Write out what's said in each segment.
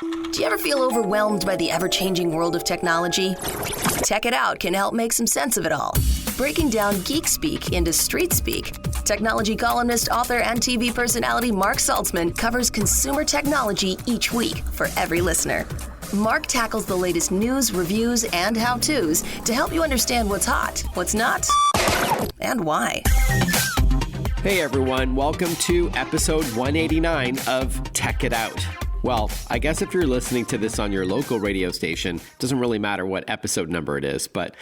Do you ever feel overwhelmed by the ever-changing world of technology? Tech It Out can help make some sense of it all. Breaking down geek speak into street speak, technology columnist, author, and TV personality Mark Saltzman covers consumer technology each week for every listener. Mark tackles the latest news, reviews, and how-tos to help you understand what's hot, what's not, and why. Hey everyone, welcome to episode 189 of Tech It Out. Well, I guess if you're listening to this on your local radio station, it doesn't really matter what episode number it is, but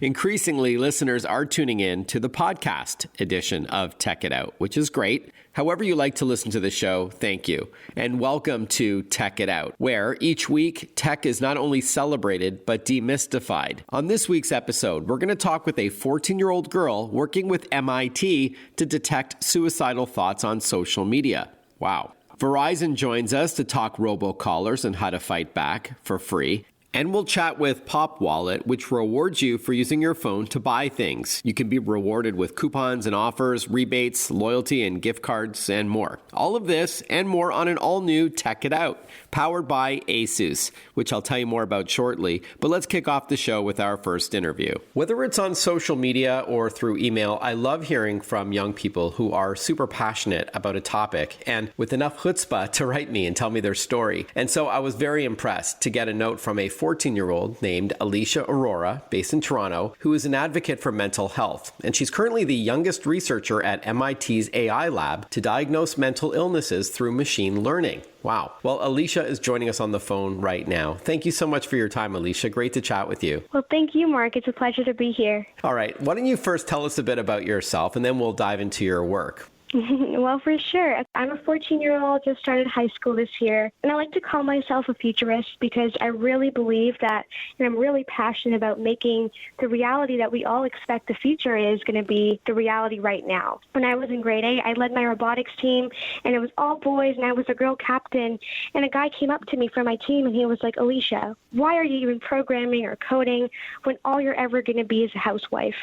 increasingly listeners are tuning in to the podcast edition of Tech It Out, which is great. However you like to listen to the show, thank you. And welcome to Tech It Out, where each week tech is not only celebrated, but demystified. On this week's episode, we're going to talk with a 14-year-old girl working with MIT to detect suicidal thoughts on social media. Wow. Verizon joins us to talk Robo-Callers and how to fight back for free. And we'll chat with Popwallet, which rewards you for using your phone to buy things. You can be rewarded with coupons and offers, rebates, loyalty, and gift cards, and more. All of this and more on an all-new Tech It Out, powered by Asus, which I'll tell you more about shortly. But let's kick off the show with our first interview. Whether it's on social media or through email, I love hearing from young people who are super passionate about a topic and with enough chutzpah to write me and tell me their story. And so I was very impressed to get a note from a 14-year-old named Alicia Aurora, based in Toronto, who is an advocate for mental health. And she's currently the youngest researcher at MIT's AI lab to diagnose mental illnesses through machine learning. Wow. Well, Alicia is joining us on the phone right now. Thank you so much for your time, Alicia. Great to chat with you. Well, thank you, Mark. It's a pleasure to be here. All right. Why don't you first tell us a bit about yourself, and then we'll dive into your work. Well, for sure. I'm a 14-year-old, just started high school this year, and I like to call myself a futurist because I really believe that, and I'm really passionate about making the reality that we all expect the future is going to be the reality right now. When I was in grade 8, I led my robotics team, and it was all boys, and I was a girl captain, and a guy came up to me from my team, and he was like, Alicia, why are you even programming or coding when all you're ever going to be is a housewife?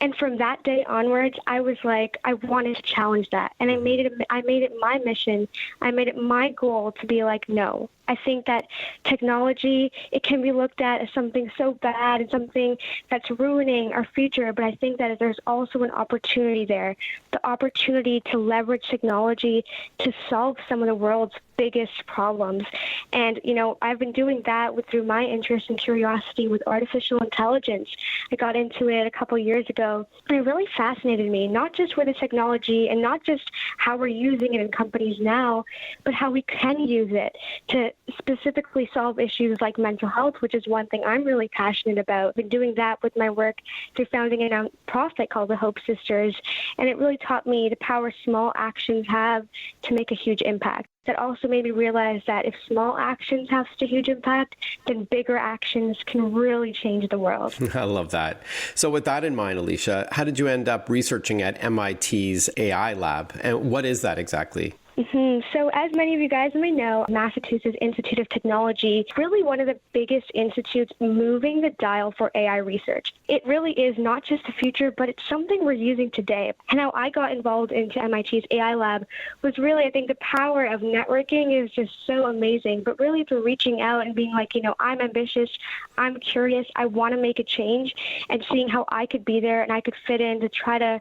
And from that day onwards, I was like, I wanted to challenge that. And I made it my mission. I made it my goal to be like, no. I think that technology, it can be looked at as something so bad and something that's ruining our future. But I think that there's also an opportunity there, the opportunity to leverage technology to solve some of the world's biggest problems. And, you know, I've been doing that through my interest and curiosity with artificial intelligence. I got into it a couple years ago, and it really fascinated me, not just with the technology and not just how we're using it in companies now, but how we can use it to specifically solve issues like mental health, which is one thing I'm really passionate about. I've been doing that with my work through founding a nonprofit called the Hope Sisters, and it really taught me the power small actions have to make a huge impact. That also made me realize that if small actions have such a huge impact, then bigger actions can really change the world. I love that. So with that in mind, Alicia, how did you end up researching at MIT's AI lab? And what is that exactly? So as many of you guys may know, Massachusetts Institute of Technology is really one of the biggest institutes moving the dial for AI research. It really is not just the future, but it's something we're using today. And how I got involved into MIT's AI lab was really, I think the power of networking is just so amazing, but really through reaching out and being like, you know, I'm ambitious, I'm curious, I want to make a change, and seeing how I could be there and I could fit in to try to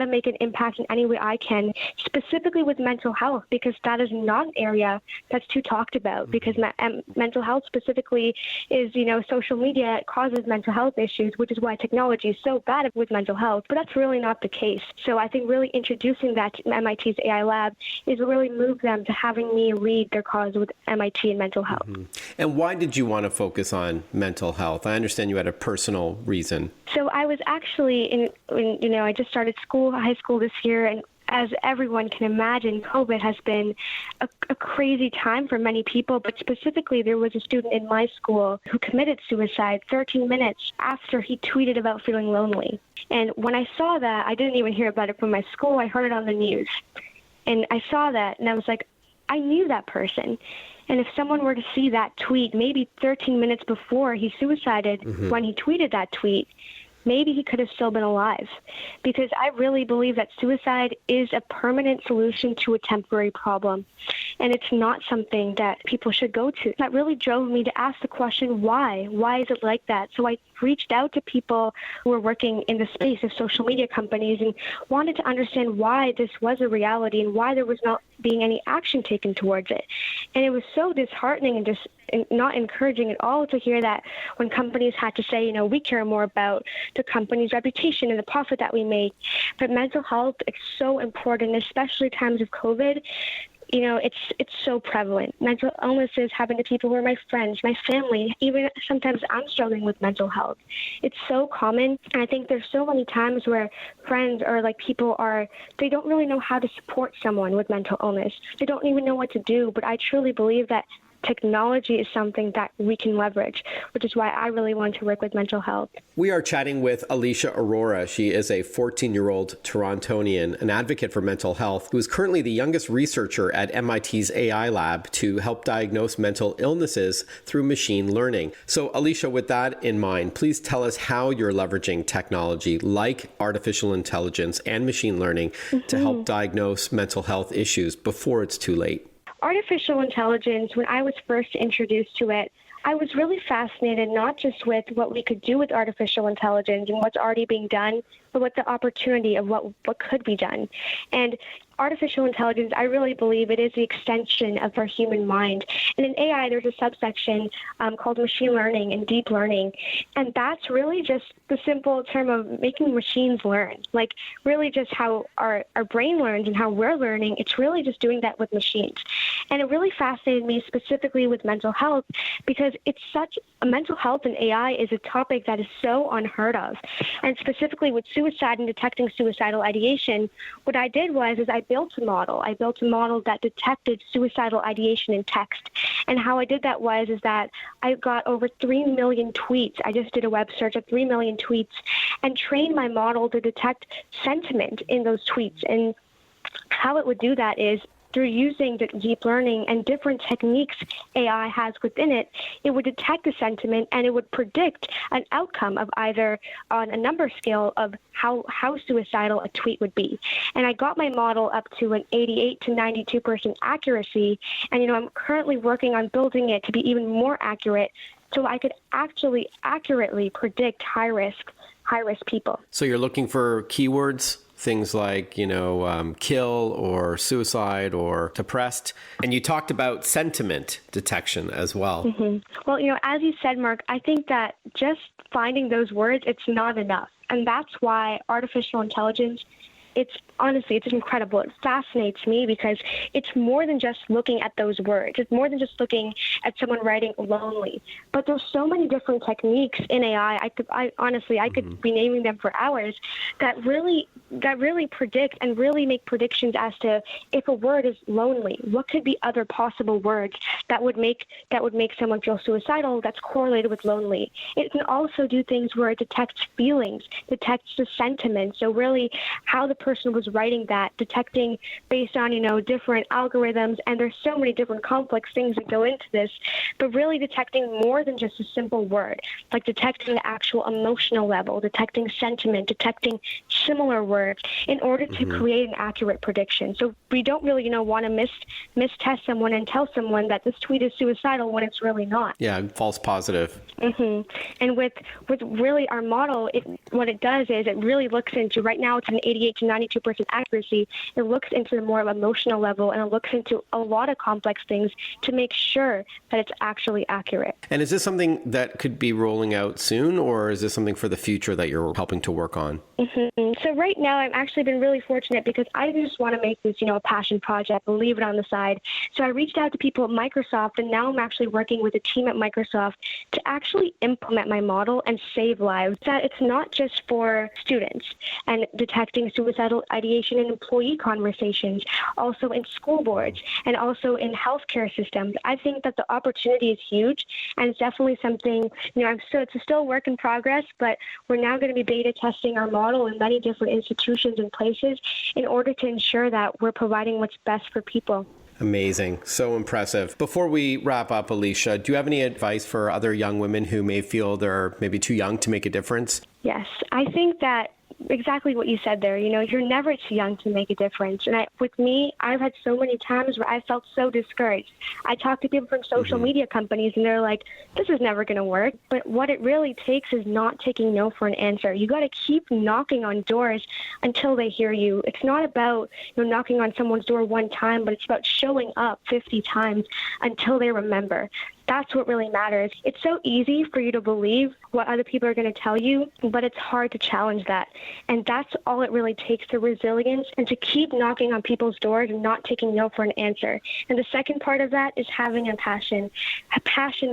make an impact in any way I can, specifically with mental health, because that is not an area that's too talked about, because mental health specifically is, you know, social media causes mental health issues, which is why technology is so bad with mental health, but that's really not the case. So I think really introducing that to MIT's AI lab is really moved them to having me lead their cause with MIT and mental health. And why did you want to focus on mental health? I understand you had a personal reason. So I was actually I just started high school this year, and as everyone can imagine, COVID has been a crazy time for many people, but specifically there was a student in my school who committed suicide 13 minutes after he tweeted about feeling lonely. And when I saw that, I didn't even hear about it from my school. I heard it on the news. And I saw that, and I was like, I knew that person. And if someone were to see that tweet maybe 13 minutes before he suicided, when he tweeted that tweet, maybe he could have still been alive. Because I really believe that suicide is a permanent solution to a temporary problem. And it's not something that people should go to. That really drove me to ask the question, why? Why is it like that? So I reached out to people who were working in the space of social media companies and wanted to understand why this was a reality and why there was not being any action taken towards it. And it was so disheartening and just not encouraging at all to hear that when companies had to say, we care more about the company's reputation and the profit that we make. But mental health is so important, especially times of COVID. It's so prevalent. Mental illnesses happen to people who are my friends, my family. Even sometimes I'm struggling with mental health. It's so common. And I think there's so many times where friends or people they don't really know how to support someone with mental illness. They don't even know what to do. But I truly believe that technology is something that we can leverage, which is why I really want to work with mental health. We are chatting with Alicia Aurora. She is a 14-year-old Torontonian, an advocate for mental health, who is currently the youngest researcher at MIT's AI lab to help diagnose mental illnesses through machine learning. So, Alicia, with that in mind, please tell us how you're leveraging technology like artificial intelligence and machine learning to help diagnose mental health issues before it's too late. Artificial intelligence, when I was first introduced to it, I was really fascinated not just with what we could do with artificial intelligence and what's already being done, but with the opportunity of what could be done. And artificial intelligence, I really believe it is the extension of our human mind. And in AI, there's a subsection called machine learning and deep learning. And that's really just the simple term of making machines learn. Like really just how our brain learns and how we're learning, it's really just doing that with machines. And it really fascinated me specifically with mental health because mental health and AI is a topic that is so unheard of. And specifically with suicide and detecting suicidal ideation, what I did was I built a model. I built a model that detected suicidal ideation in text. And how I did that was that I got over 3 million tweets. I just did a web search of 3 million tweets and trained my model to detect sentiment in those tweets. And how it would do that is through using the deep learning and different techniques AI has within it, it would detect the sentiment and it would predict an outcome of either on a number scale of how suicidal a tweet would be. And I got my model up to an 88 to 92% accuracy. And, I'm currently working on building it to be even more accurate so I could actually accurately predict high-risk people. So you're looking for keywords? Things like, kill or suicide or depressed. And you talked about sentiment detection as well. Mm-hmm. Well, as you said, Mark, I think that just finding those words, it's not enough. And that's why artificial intelligence, it's incredible. It fascinates me because it's more than just looking at those words. It's more than just looking at someone writing lonely. But there's so many different techniques in AI. I could be naming them for hours that really predict and really make predictions as to if a word is lonely, what could be other possible words that would make someone feel suicidal that's correlated with lonely. It can also do things where it detects feelings, detects the sentiment. So really how the person was writing that, detecting based on, different algorithms. And there's so many different complex things that go into this, but really detecting more than just a simple word, like detecting the actual emotional level, detecting sentiment, detecting similar words in order to create an accurate prediction. So we don't really, want to mistest someone and tell someone that this tweet is suicidal when it's really not. Yeah, false positive. And with really our model, what it does is it really looks into, right now it's an 88 to 92% accuracy. It looks into the more of emotional level and it looks into a lot of complex things to make sure that it's actually accurate. And is this something that could be rolling out soon, or is this something for the future that you're helping to work on? So right now I've actually been really fortunate because I just want to make this, a passion project and leave it on the side. So I reached out to people at Microsoft, and now I'm actually working with a team at Microsoft to actually implement my model and save lives. That it's not just for students and detecting suicidal ideation in employee conversations, also in school boards and also in healthcare systems. I think that the opportunity is huge, and it's definitely something, it's still a work in progress, but we're now going to be beta testing our model in many different institutions and places in order to ensure that we're providing what's best for people. Amazing. So impressive. Before we wrap up, Alicia, do you have any advice for other young women who may feel they're maybe too young to make a difference? Yes, I think that exactly what you said there. You're never too young to make a difference. And with me, I've had so many times where I felt so discouraged. I talk to people from social media companies and they're like, this is never going to work. But what it really takes is not taking no for an answer. You got to keep knocking on doors until they hear you. It's not about knocking on someone's door one time, but it's about showing up 50 times until they remember. That's what really matters. It's so easy for you to believe what other people are going to tell you, but it's hard to challenge that. And that's all it really takes, the resilience and to keep knocking on people's doors and not taking no for an answer. And the second part of that is having a passion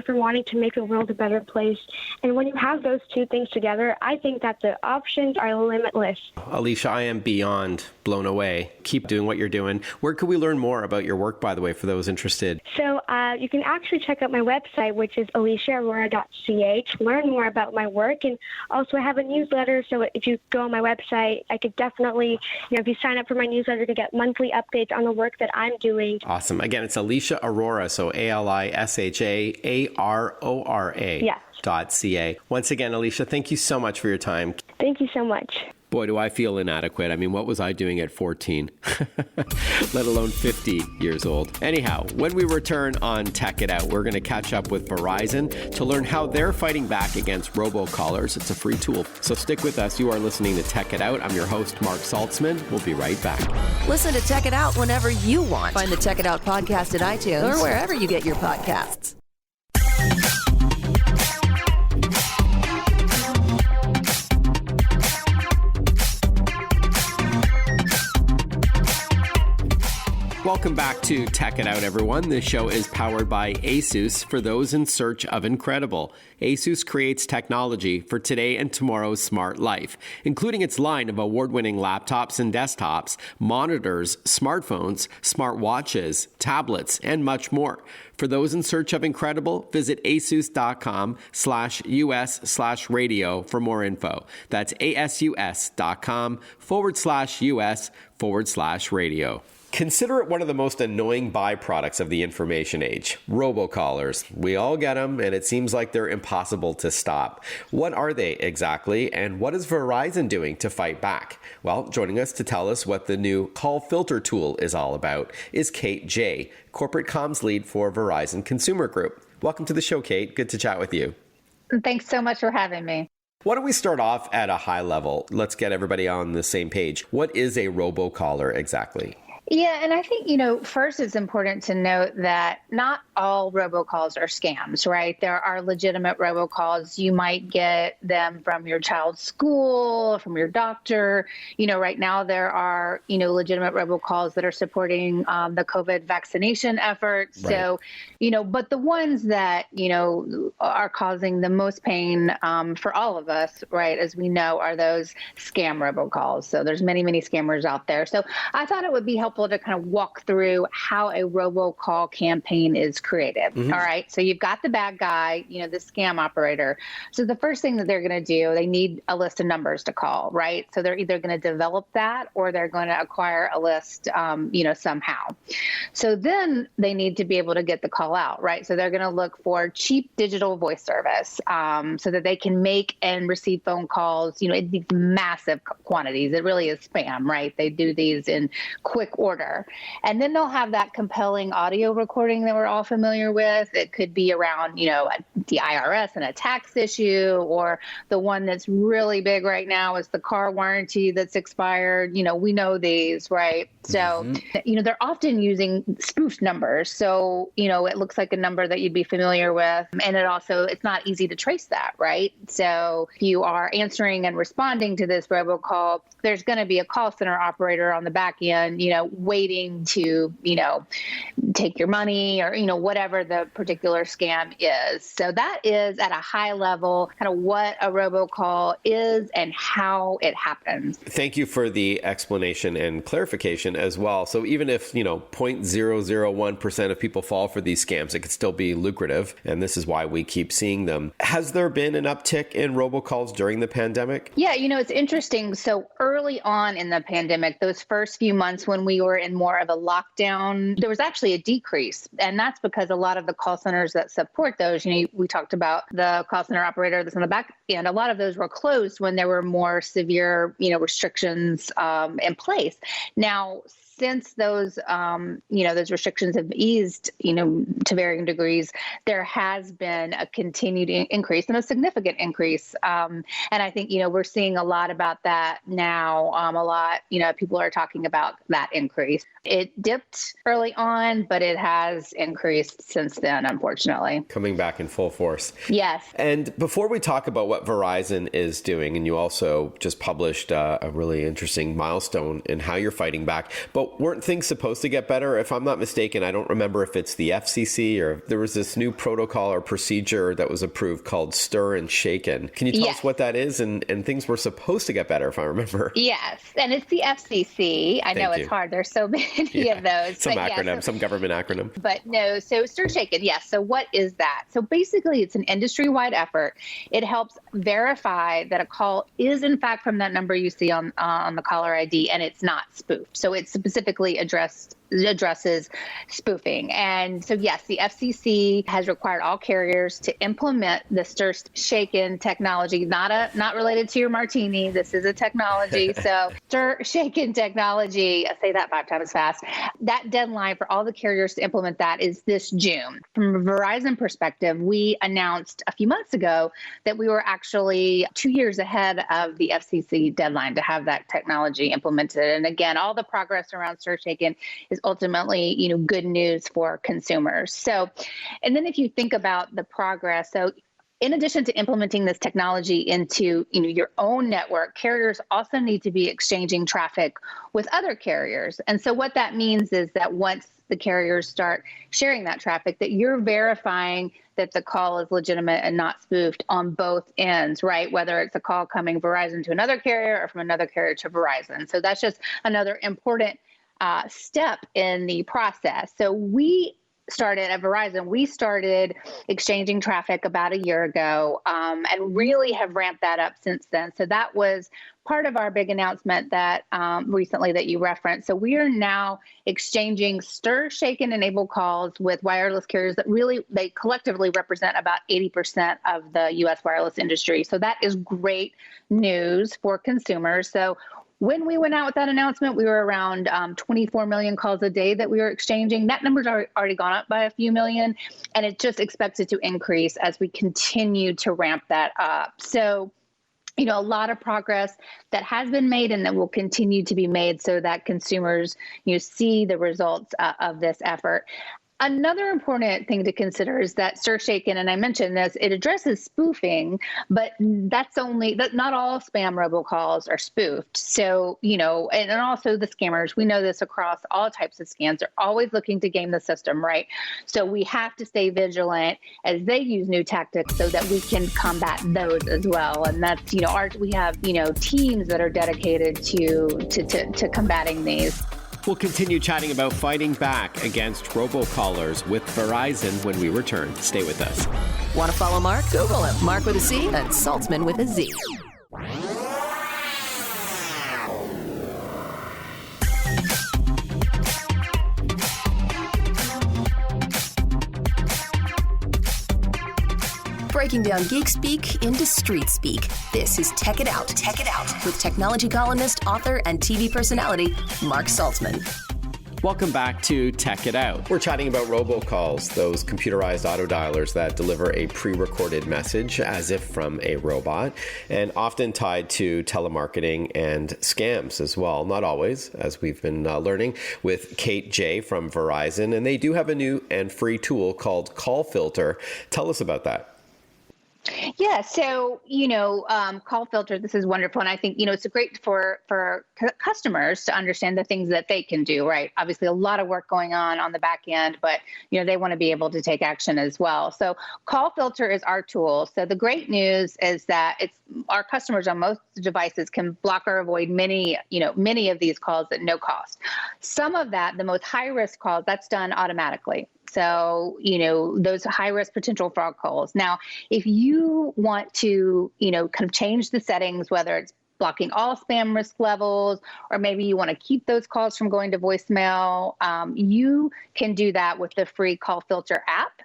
for wanting to make the world a better place. And when you have those two things together, I think that the options are limitless. Alicia, I am beyond blown away. Keep doing what you're doing. Where can we learn more about your work, by the way, for those interested? So you can actually check out my website, which is aliciaaurora.ca, to learn more about my work. And also I have a newsletter, so if you go on my website, I could definitely, if you sign up for my newsletter, to get monthly updates on the work that I'm doing. Awesome. Again, it's Alicia Aurora, so ALISHAARORA. Yes. .ca. Once again, Alicia, thank you so much for your time. Thank you so much. Boy, do I feel inadequate. I mean, what was I doing at 14? Let alone 50 years old. Anyhow, when we return on Tech It Out, we're going to catch up with Verizon to learn how they're fighting back against Robo-Callers. It's a free tool. So stick with us. You are listening to Tech It Out. I'm your host, Mark Saltzman. We'll be right back. Listen to Tech It Out whenever you want. Find the Tech It Out podcast at iTunes or wherever you get your podcasts. Welcome back to Tech It Out, everyone. This show is powered by ASUS for those in search of incredible. ASUS creates technology for today and tomorrow's smart life, including its line of award-winning laptops and desktops, monitors, smartphones, smartwatches, tablets, and much more. For those in search of incredible, visit asus.com/US/radio for more info. That's asus.com/US/radio. Consider it one of the most annoying byproducts of the information age, robocallers. We all get them, and it seems like they're impossible to stop. What are they exactly, and what is Verizon doing to fight back? Well, joining us to tell us what the new call filter tool is all about is Kate J., Corporate Comms Lead for Verizon Consumer Group. Welcome to the show, Kate. Good to chat with you. Thanks so much for having me. Why don't we start off at a high level? Let's get everybody on the same page. What is a robocaller exactly? Yeah, and I think, first it's important to note that not all robocalls are scams, right? There are legitimate robocalls. You might get them from your child's school, from your doctor. Right now there are, legitimate robocalls that are supporting the COVID vaccination efforts. Right. So, but the ones that, are causing the most pain for all of us, right, as we know, are those scam robocalls. So there's many, many scammers out there. So I thought it would be helpful to kind of walk through how a robocall campaign is created. Mm-hmm. All right. So you've got the bad guy, the scam operator. So the first thing that they're going to do, they need a list of numbers to call, right? So they're either going to develop that or they're going to acquire a list, somehow. So then they need to be able to get the call out, right? So they're going to look for cheap digital voice service so that they can make and receive phone calls, in these massive quantities. It really is spam, right? They do these in quick order. And then they'll have that compelling audio recording that we're all familiar with. It could be around, the IRS and a tax issue, or the one that's really big right now is the car warranty that's expired. We know these, right? So, they're often using spoofed numbers. So, it looks like a number that you'd be familiar with. And it's not easy to trace that, right? So if you are answering and responding to this robocall, there's going to be a call center operator on the back end, waiting to, take your money or, whatever the particular scam is. So that is at a high level, kind of what a robocall is and how it happens. Thank you for the explanation and clarification as well. So even if, 0.001% of people fall for these scams, it could still be lucrative. And this is why we keep seeing them. Has there been an uptick in robocalls during the pandemic? Yeah, it's interesting. So early on in the pandemic, those first few months when we we were in more of a lockdown, there was actually a decrease. And that's because a lot of the call centers that support those, we talked about the call center operator that's on the back end, a lot of those were closed when there were more severe, restrictions in place. Now, since those, those restrictions have eased, to varying degrees, there has been a continued increase and a significant increase. And I think, we're seeing a lot about that now. People are talking about that increase. It dipped early on, but it has increased since then, unfortunately. Coming back in full force. Yes. And before we talk about what Verizon is doing, and you also just published a really interesting milestone in how you're fighting back, but weren't things supposed to get better? If I'm not mistaken, I don't remember if it's the FCC or there was this new protocol or procedure that was approved called Stir and Shaken. Can you tell us what that is? And things were supposed to get better, if I remember. Yes, and it's the FCC. I know it's hard. There's so many of those. Some acronym, some government acronym. But no, so Stir Shaken, yes. So what is that? So basically, it's an industry-wide effort. It helps verify that a call is in fact from that number you see on the caller ID, and it's not spoofed. So it's specifically addresses spoofing. And so, yes, the FCC has required all carriers to implement the Stir Shaken technology, not related to your martini. This is a technology. So Stir Shaken technology, I say that 5 times fast. That deadline for all the carriers to implement that is this June. From a Verizon perspective, we announced a few months ago that we were actually 2 years ahead of the FCC deadline to have that technology implemented. And again, all the progress around Stir Shaken is ultimately, good news for consumers. So, and then if you think about the progress, so in addition to implementing this technology into, your own network, carriers also need to be exchanging traffic with other carriers. And so what that means is that once the carriers start sharing that traffic, that you're verifying that the call is legitimate and not spoofed on both ends, right? Whether it's a call coming Verizon to another carrier or from another carrier to Verizon. So that's just another important step in the process. So at Verizon, we started exchanging traffic about a year ago and really have ramped that up since then. So that was part of our big announcement that recently that you referenced. So we are now exchanging Stir Shaken enabled calls with wireless carriers that they collectively represent about 80% of the U.S. wireless industry. So that is great news for consumers. So when we went out with that announcement, we were around 24 million calls a day that we were exchanging. That number's already gone up by a few million, and it's just expected to increase as we continue to ramp that up. So, a lot of progress that has been made and that will continue to be made so that consumers, see the results of this effort. Another important thing to consider is that Stir Shaken, and I mentioned this, it addresses spoofing, but not all spam robocalls are spoofed. So, and also the scammers, we know this across all types of scams, they're always looking to game the system, right? So we have to stay vigilant as they use new tactics so that we can combat those as well. And that's, we have, teams that are dedicated to combating these. We'll continue chatting about fighting back against Robo-Callers with Verizon when we return. Stay with us. Want to follow Mark? Google him. Mark with a C and Saltzman with a Z. Breaking down geek speak into street speak. This is Tech It Out. Tech It Out with technology columnist, author, and TV personality Mark Saltzman. Welcome back to Tech It Out. We're chatting about robocalls, those computerized auto dialers that deliver a pre-recorded message as if from a robot, and often tied to telemarketing and scams as well. Not always, as we've been learning with Kate J from Verizon, and they do have a new and free tool called Call Filter. Tell us about that. Yeah. So, call filter, this is wonderful. And I think, it's great for customers to understand the things that they can do, right? Obviously, a lot of work going on the back end, but, they want to be able to take action as well. So call filter is our tool. So the great news is that our customers on most devices can block or avoid many of these calls at no cost. Some of that, the most high risk calls, that's done automatically. So, those high-risk potential fraud calls. Now, if you want to, kind of change the settings, whether it's blocking all spam risk levels, or maybe you want to keep those calls from going to voicemail, you can do that with the free call filter app.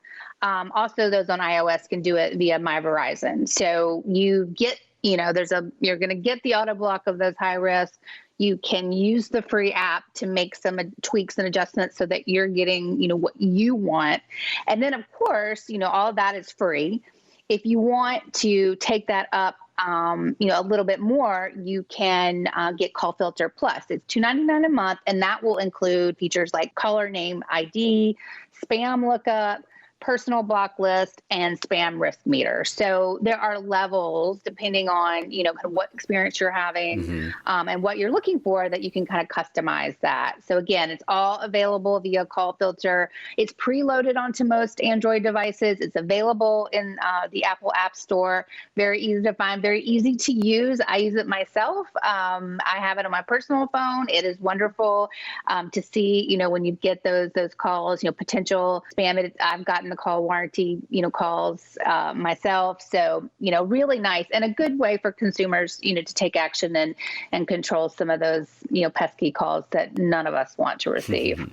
Also, those on iOS can do it via My Verizon. So you get, you're going to get the auto block of those high risk. You can use the free app to make some tweaks and adjustments so that you're getting, what you want. And then, of course, all of that is free. If you want to take that up, a little bit more, you can get Call Filter Plus. It's $2.99 a month, and that will include features like caller name ID, spam lookup, personal block list, and spam risk meter. So there are levels depending on, kind of what experience you're having and what you're looking for, that you can kind of customize that. So again, it's all available via Call Filter. It's preloaded onto most Android devices. It's available in the Apple App Store. Very easy to find, very easy to use. I use it myself. I have it on my personal phone. It is wonderful to see, when you get those calls, potential spam. I've gotten the call warranty, calls myself. So, really nice and a good way for consumers, to take action and control some of those, pesky calls that none of us want to receive.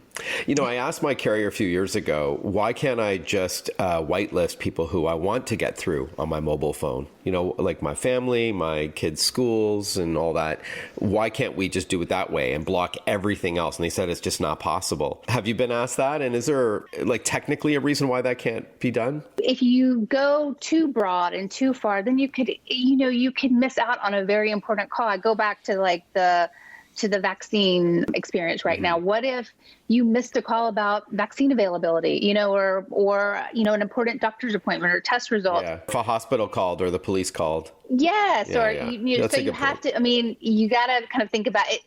I asked my carrier a few years ago, why can't I just whitelist people who I want to get through on my mobile phone? Like my family, my kids' schools and all that. Why can't we just do it that way and block everything else? And they said it's just not possible. Have you been asked that? And is there technically a reason why that can't be done? If you go too broad and too far, then you could miss out on a very important call. I go back to the vaccine experience right now. What if you missed a call about vaccine availability, or an important doctor's appointment or test result? Yeah. If a hospital called or the police called. Yes. Yeah, or so you have to, you got to kind of think about it.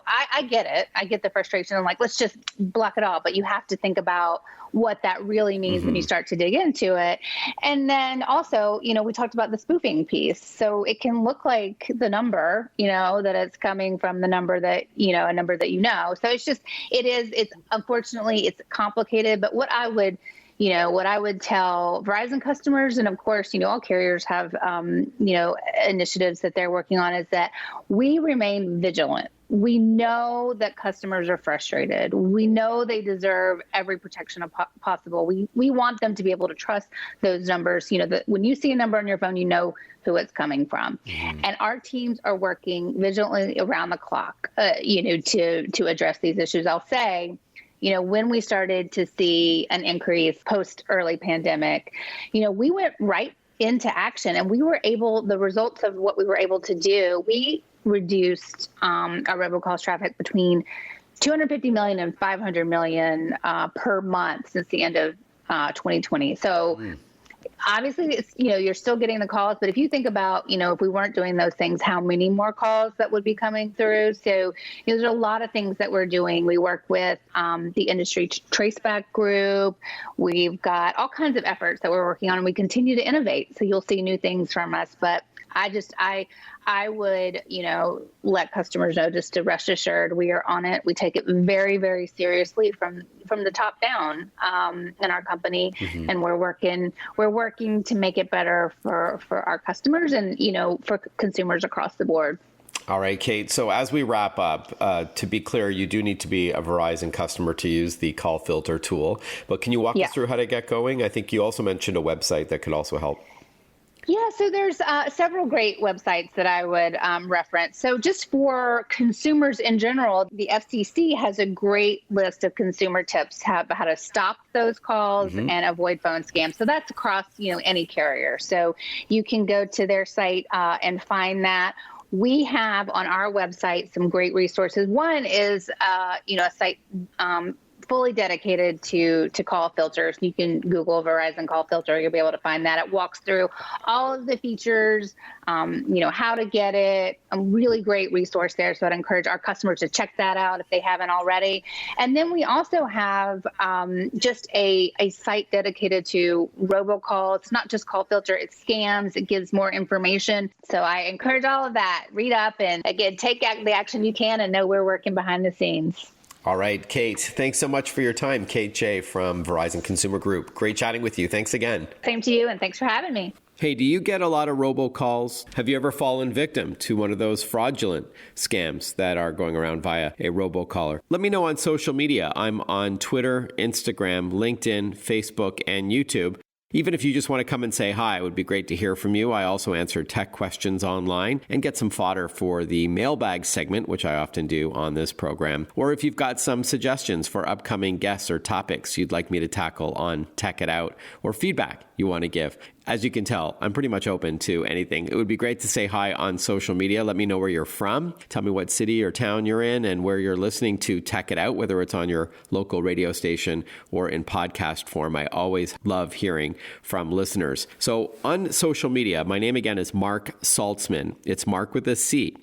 I get it. I get the frustration. I'm like, let's just block it all. But you have to think about what that really means when you start to dig into it. And then also, we talked about the spoofing piece. So it can look like the number, that it's coming from the number that, a number that So it's unfortunately, it's complicated. But what I would tell Verizon customers, and of course, all carriers have, initiatives that they're working on, is that we remain vigilant. We know that customers are frustrated. We know they deserve every protection possible. We want them to be able to trust those numbers. That when you see a number on your phone, you know who it's coming from. And our teams are working vigilantly around the clock, to address these issues. I'll say, when we started to see an increase post early pandemic, we went right into action, and the results of what we were able to do, we reduced our robocalls traffic between 250 million and 500 million per month since the end of 2020. So obviously, it's, you're still getting the calls, but if you think about, if we weren't doing those things, how many more calls that would be coming through. So there's a lot of things that we're doing. We work with the industry traceback group. We've got all kinds of efforts that we're working on, and we continue to innovate. So you'll see new things from us. But I would, let customers know, just to rest assured, we are on it. We take it very, very seriously from the top down in our company, and we're working to make it better for our customers and, for consumers across the board. All right, Kate. So as we wrap up, to be clear, you do need to be a Verizon customer to use the call filter tool. But can you walk us through how to get going? I think you also mentioned a website that could also help. Yeah, so there's several great websites that I would reference. So just for consumers in general, the FCC has a great list of consumer tips how to stop those calls and avoid phone scams. So that's across, any carrier. So you can go to their site and find that. We have on our website some great resources. One is, a site fully dedicated to call filters. You can Google Verizon call filter. You'll be able to find that. It walks through all of the features, how to get it. A really great resource there. So I'd encourage our customers to check that out if they haven't already. And then we also have just a site dedicated to robocalls. It's not just call filter, it's scams. It gives more information. So I encourage all of that. Read up and, again, take the action you can and know we're working behind the scenes. All right, Kate, thanks so much for your time. Kate J. from Verizon Consumer Group. Great chatting with you. Thanks again. Same to you, and thanks for having me. Hey, do you get a lot of robocalls? Have you ever fallen victim to one of those fraudulent scams that are going around via a robocaller? Let me know on social media. I'm on Twitter, Instagram, LinkedIn, Facebook, and YouTube. Even if you just want to come and say hi, it would be great to hear from you. I also answer tech questions online and get some fodder for the mailbag segment, which I often do on this program. Or if you've got some suggestions for upcoming guests or topics you'd like me to tackle on Tech It Out, or feedback you want to give. As you can tell, I'm pretty much open to anything. It would be great to say hi on social media. Let me know where you're from. Tell me what city or town you're in and where you're listening to Tech It Out, whether it's on your local radio station or in podcast form. I always love hearing from listeners. So on social media, my name again is Mark Saltzman. It's Mark with a C,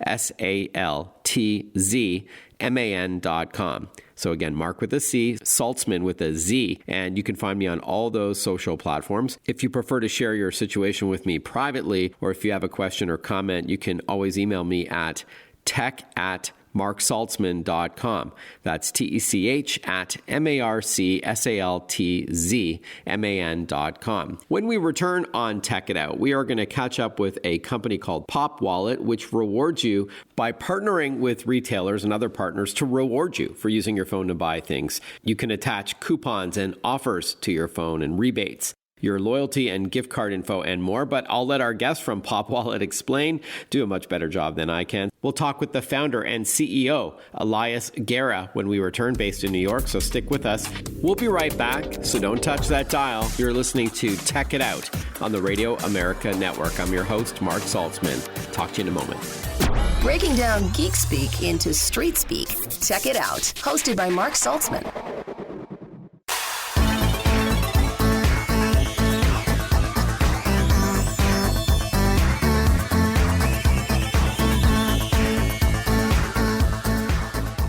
SaltzMan.com. So again, Mark with a C, Saltzman with a Z, and you can find me on all those social platforms. If you prefer to share your situation with me privately, or if you have a question or comment, you can always email me at tech@marksaltzman.com. That's TECH@MARCSALTZMAN.com. When we return on Tech It Out, we are going to catch up with a company called Popwallet, which rewards you by partnering with retailers and other partners to reward you for using your phone to buy things. You can attach coupons and offers to your phone and rebates, your loyalty and gift card info, and more. But I'll let our guest from Popwallet explain, do a much better job than I can. We'll talk with the founder and CEO, Elias Guerra, when we return, based in New York, so stick with us. We'll be right back, so don't touch that dial. You're listening to Tech It Out on the Radio America Network. I'm your host, Mark Saltzman. Talk to you in a moment. Breaking down geek speak into street speak. Tech It Out, hosted by Mark Saltzman.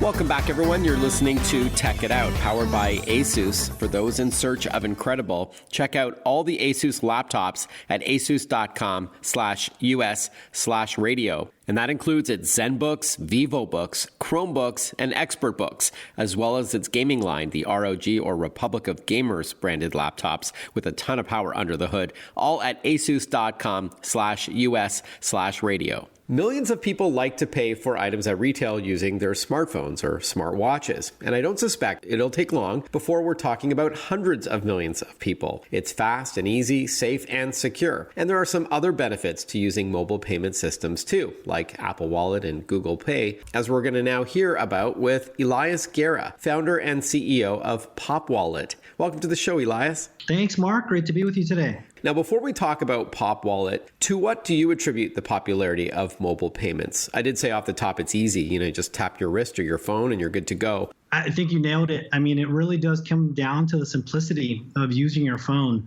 Welcome back, everyone. You're listening to Tech It Out, powered by ASUS. For those in search of incredible, check out all the ASUS laptops at asus.com/US/radio. And that includes its ZenBooks, VivoBooks, Chromebooks, and ExpertBooks, as well as its gaming line, the ROG or Republic of Gamers branded laptops with a ton of power under the hood, all at asus.com/US/radio. Millions of people like to pay for items at retail using their smartphones or smartwatches. And I don't suspect it'll take long before we're talking about hundreds of millions of people. It's fast and easy, safe and secure. And there are some other benefits to using mobile payment systems too, like Apple Wallet and Google Pay, as we're going to now hear about with Elias Guerra, founder and CEO of Popwallet. Welcome to the show, Elias. Thanks, Mark. Great to be with you today. Now, before we talk about Popwallet, to what do you attribute the popularity of mobile payments? I did say off the top, it's easy. You just tap your wrist or your phone and you're good to go. I think you nailed it. I mean, it really does come down to the simplicity of using your phone.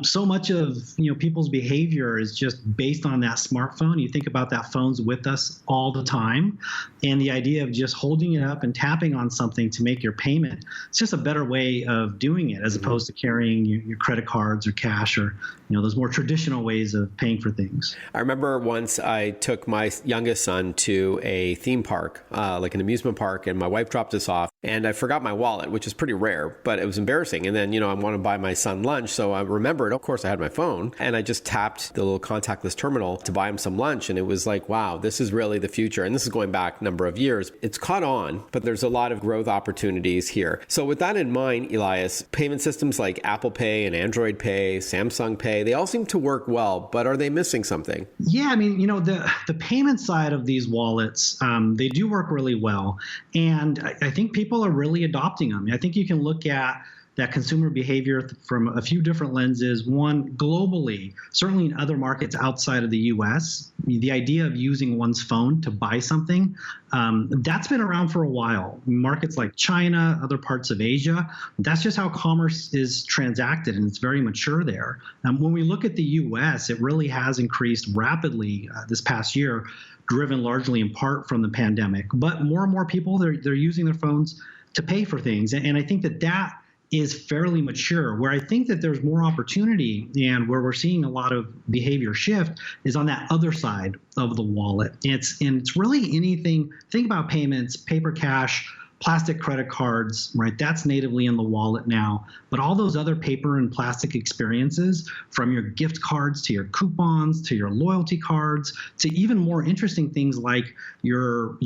So much of people's behavior is just based on that smartphone. You think about that phone's with us all the time, and the idea of just holding it up and tapping on something to make your payment, it's just a better way of doing it as opposed to carrying your credit cards or cash or those more traditional ways of paying for things. I remember once I took my youngest son to a theme park, like an amusement park, and my wife dropped us off. And I forgot my wallet, which is pretty rare, but it was embarrassing. And then, I want to buy my son lunch. So I remembered, of course, I had my phone, and I just tapped the little contactless terminal to buy him some lunch. And it was like, wow, this is really the future. And this is going back a number of years. It's caught on, but there's a lot of growth opportunities here. So with that in mind, Elias, payment systems like Apple Pay and Android Pay, Samsung Pay, they all seem to work well, but are they missing something? Yeah, I mean, the payment side of these wallets, they do work really well. And I think people are really adopting them. I think you can look at that consumer behavior from a few different lenses. One, globally, certainly in other markets outside of the US, the idea of using one's phone to buy something, that's been around for a while. Markets like China, other parts of Asia, that's just how commerce is transacted, and it's very mature there. When we look at the US, it really has increased rapidly this past year, driven largely in part from the pandemic. But more and more people, they're using their phones to pay for things. And I think that is fairly mature. Where I think that there's more opportunity and where we're seeing a lot of behavior shift is on that other side of the wallet. It's really anything. Think about payments, paper cash, plastic credit cards, right? That's natively in the wallet now. But all those other paper and plastic experiences, from your gift cards to your coupons to your loyalty cards to even more interesting things like your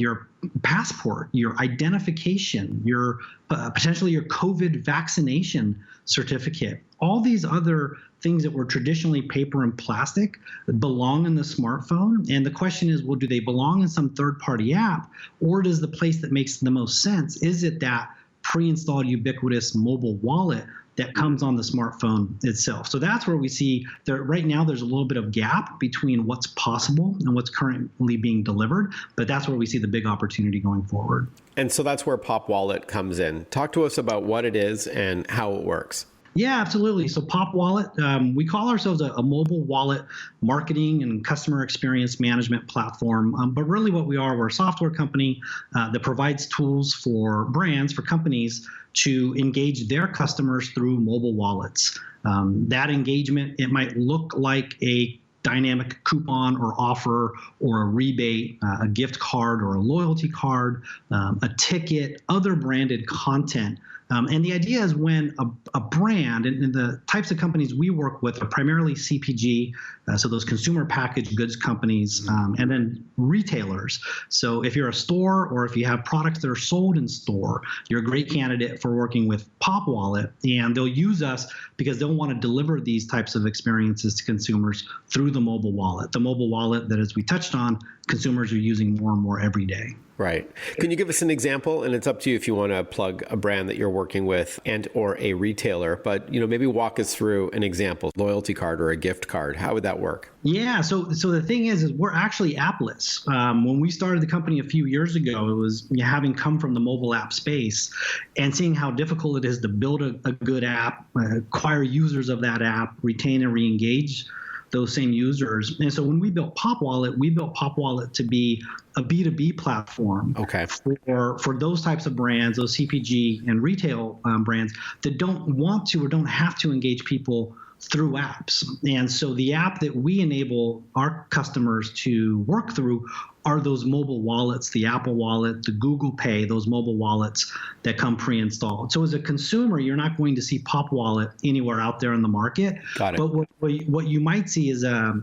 passport, your identification, your potentially your COVID vaccination certificate, all these other things that were traditionally paper and plastic belong in the smartphone. And the question is, well, do they belong in some third-party app, or does the place that makes the most sense, is it that pre-installed ubiquitous mobile wallet that comes on the smartphone itself? So that's where we see that right now there's a little bit of gap between what's possible and what's currently being delivered, but that's where we see the big opportunity going forward. And so that's where Popwallet comes in. Talk to us about what it is and how it works. Yeah, absolutely. So Popwallet, we call ourselves a mobile wallet marketing and customer experience management platform. But really what we are, we're a software company that provides tools for brands, for companies to engage their customers through mobile wallets. That engagement, it might look like a dynamic coupon or offer or a rebate, a gift card or a loyalty card, a ticket, other branded content. And the idea is when a brand, and the types of companies we work with are primarily CPG, so those consumer packaged goods companies, and then retailers. So if you're a store or if you have products that are sold in store, you're a great candidate for working with Popwallet, and they'll use us because they'll want to deliver these types of experiences to consumers through the mobile wallet. The mobile wallet that, as we touched on, consumers are using more and more every day. Right. Can you give us an example? And it's up to you if you want to plug a brand that you're working with and or a retailer, but maybe walk us through an example, loyalty card or a gift card. How would that work? Yeah. So the thing is we're actually appless. When we started the company a few years ago, it was having come from the mobile app space and seeing how difficult it is to build a good app, acquire users of that app, retain and re-engage those same users. And so when we built Popwallet to be a B2B platform for those types of brands, those CPG and retail brands that don't want to or don't have to engage people through apps. And so the app that we enable our customers to work through are those mobile wallets, the Apple Wallet, the Google Pay, those mobile wallets that come pre-installed. So as a consumer, you're not going to see Popwallet anywhere out there in the market. Got it. But what you might see is a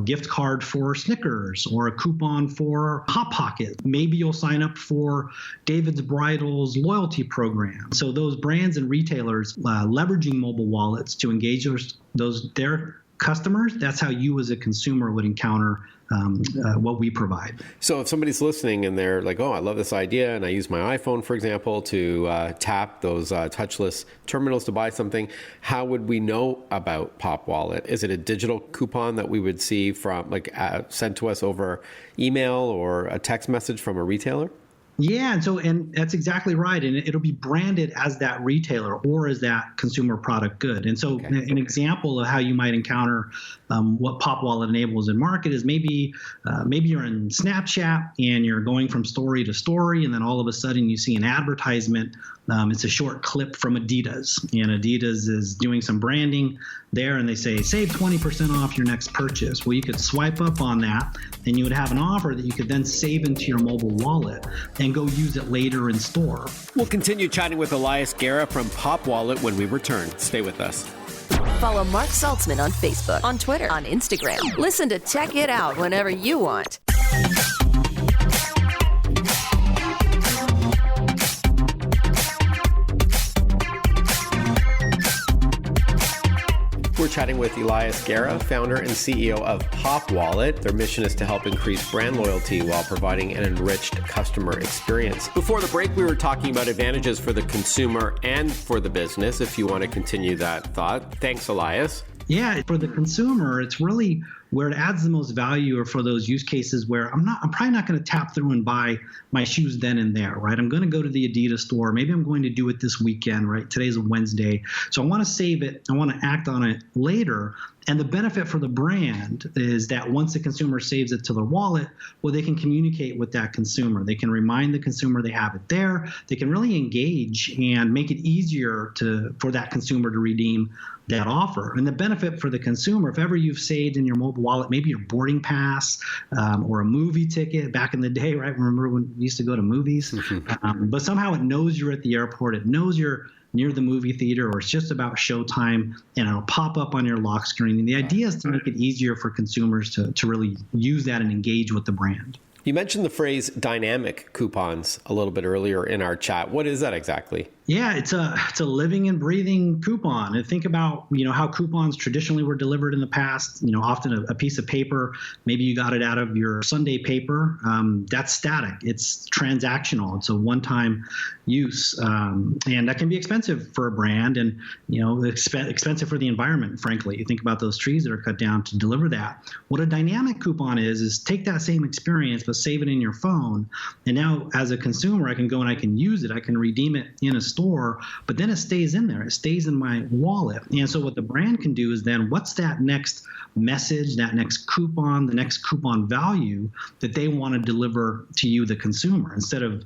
gift card for Snickers or a coupon for Hot Pocket. Maybe you'll sign up for David's Bridal's loyalty program. So those brands and retailers leveraging mobile wallets to engage their customers, that's how you as a consumer would encounter what we provide. So if somebody's listening and they're like, oh, I love this idea, and I use my iPhone, for example, to tap those touchless terminals to buy something, how would we know about Popwallet? Is it a digital coupon that we would see from sent to us over email or a text message from a retailer? Yeah, and that's exactly right. And it'll be branded as that retailer or as that consumer product good. And so an example of how you might encounter what Popwallet enables in market is maybe you're in Snapchat and you're going from story to story, and then all of a sudden you see an advertisement. It's a short clip from Adidas, and Adidas is doing some branding there, and they say, save 20% off your next purchase. Well, you could swipe up on that, and you would have an offer that you could then save into your mobile wallet and go use it later in store. We'll continue chatting with Elias Guerra from Popwallet when we return. Stay with us. Follow Mark Saltzman on Facebook, on Twitter, on Instagram. Listen to Tech It Out whenever you want. We're chatting with Elias Guerra, founder and CEO of Popwallet. Their mission is to help increase brand loyalty while providing an enriched customer experience. Before the break, we were talking about advantages for the consumer and for the business, if you want to continue that thought. Thanks, Elias. Yeah, for the consumer, it's really where it adds the most value, or for those use cases where I'm probably not going to tap through and buy my shoes then and there, right? I'm going to go to the Adidas store. Maybe I'm going to do it this weekend, right? Today's a Wednesday. So I want to save it. I want to act on it later. And the benefit for the brand is that once the consumer saves it to their wallet, well, they can communicate with that consumer. They can remind the consumer they have it there. They can really engage and make it easier for that consumer to redeem that offer. And the benefit for the consumer, if ever you've saved in your mobile wallet, maybe your boarding pass or a movie ticket back in the day, right? Remember when we used to go to movies? But somehow it knows you're at the airport. It knows you're near the movie theater, or it's just about showtime, and it'll pop up on your lock screen. And the idea is to make it easier for consumers to really use that and engage with the brand. You mentioned the phrase dynamic coupons a little bit earlier in our chat. What is that exactly? Yeah, it's a living and breathing coupon. And think about, how coupons traditionally were delivered in the past, often a piece of paper. Maybe you got it out of your Sunday paper. That's static. It's transactional. It's a one-time use. And that can be expensive for a brand and, expensive for the environment, frankly. You think about those trees that are cut down to deliver that. What a dynamic coupon is take that same experience, but save it in your phone. And now as a consumer, I can go and I can use it. I can redeem it in a store, but then it stays in there. It stays in my wallet. And so what the brand can do is then what's that next message, that next coupon, the next coupon value that they want to deliver to you, the consumer, instead of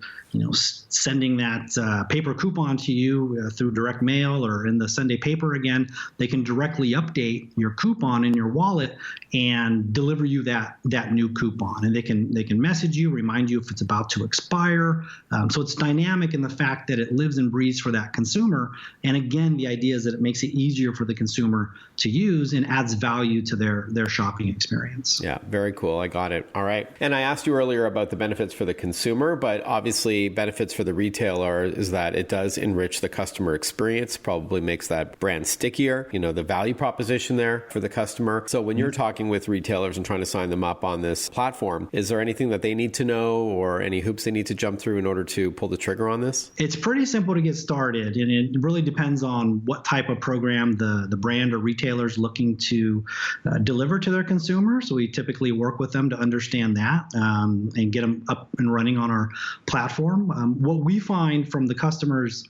sending that paper coupon to you through direct mail or in the Sunday paper again. They can directly update your coupon in your wallet and deliver you that new coupon. And they can message you, remind you if it's about to expire. So it's dynamic in the fact that it lives and breathes for that consumer. And again, the idea is that it makes it easier for the consumer to use and adds value to their shopping experience. Yeah, very cool. I got it. All right. And I asked you earlier about the benefits for the consumer, but obviously benefits for the retailer is that it does enrich the customer experience, probably makes that brand stickier, the value proposition there for the customer. So when you're talking with retailers and trying to sign them up on this platform, is there anything that they need to know or any hoops they need to jump through in order to pull the trigger on this? It's pretty simple to get started, and it really depends on what type of program the brand or retailer is looking to deliver to their consumers. So we typically work with them to understand that and get them up and running on our platform. What we find from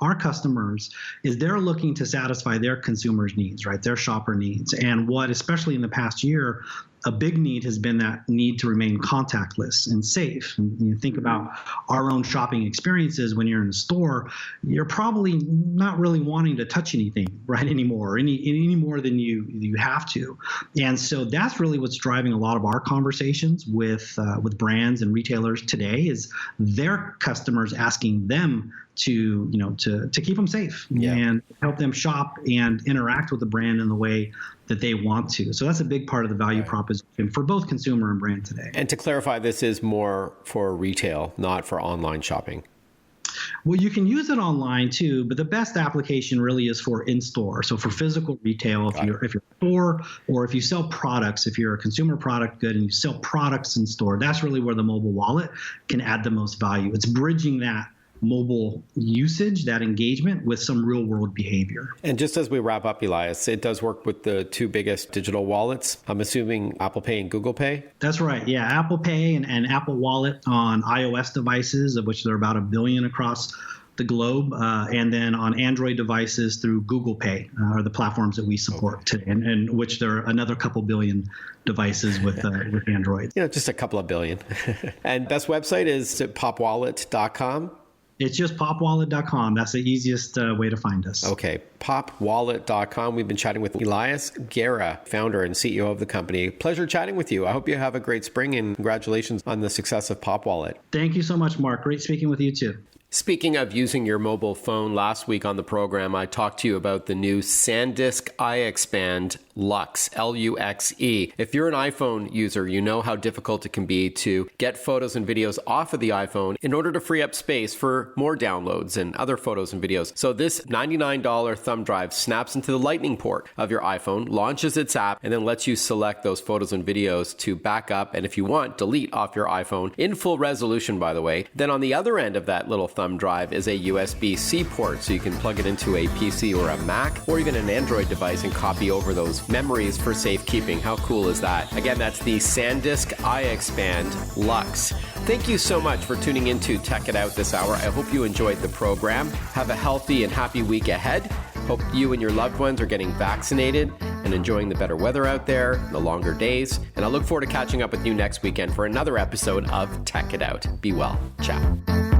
our customers, is they're looking to satisfy their consumers' needs, right? Their shopper needs. And what, especially in the past year, a big need has been that need to remain contactless and safe. And you think about our own shopping experiences when you're in a store, you're probably not really wanting to touch anything right anymore, any more than you have to. And so that's really what's driving a lot of our conversations with brands and retailers today, is their customers asking them to keep them safe and help them shop and interact with the brand in the way that they want to. So that's a big part of the value proposition for both consumer and brand today. And to clarify, this is more for retail, not for online shopping. Well, you can use it online too, but the best application really is for in-store. So for physical retail, if you're a store, or if you sell products, if you're a consumer product good and you sell products in store, that's really where the mobile wallet can add the most value. It's bridging that mobile usage, that engagement with some real world behavior. And just as we wrap up, Elias, it does work with the two biggest digital wallets. I'm assuming Apple Pay and Google Pay? That's right. Yeah. Apple Pay and Apple Wallet on iOS devices, of which there are about 1 billion across the globe, and then on Android devices through Google Pay are the platforms that we support today, and which there are another couple billion devices with Android. Just a couple of billion. And best website is popwallet.com. It's just popwallet.com. That's the easiest way to find us. Okay, popwallet.com. We've been chatting with Elias Guerra, founder and CEO of the company. Pleasure chatting with you. I hope you have a great spring, and congratulations on the success of Popwallet. Thank you so much, Mark. Great speaking with you too. Speaking of using your mobile phone, last week on the program, I talked to you about the new SanDisk iXpand Luxe, L-U-X-E. If you're an iPhone user, you know how difficult it can be to get photos and videos off of the iPhone in order to free up space for more downloads and other photos and videos. So this $99 thumb drive snaps into the lightning port of your iPhone, launches its app, and then lets you select those photos and videos to back up, and if you want, delete off your iPhone in full resolution, by the way. Then on the other end of that little thumb drive is a USB-C port, so you can plug it into a PC or a Mac or even an Android device and copy over those memories for safekeeping. How cool is that? Again, that's the SanDisk iXpand Luxe. Thank you so much for tuning in to Tech It Out this hour. I hope you enjoyed the program. Have a healthy and happy week ahead. Hope you and your loved ones are getting vaccinated. and enjoying the better weather out there, the longer days, and I look forward to catching up with you next weekend for another episode of Tech It Out. Be well. Ciao.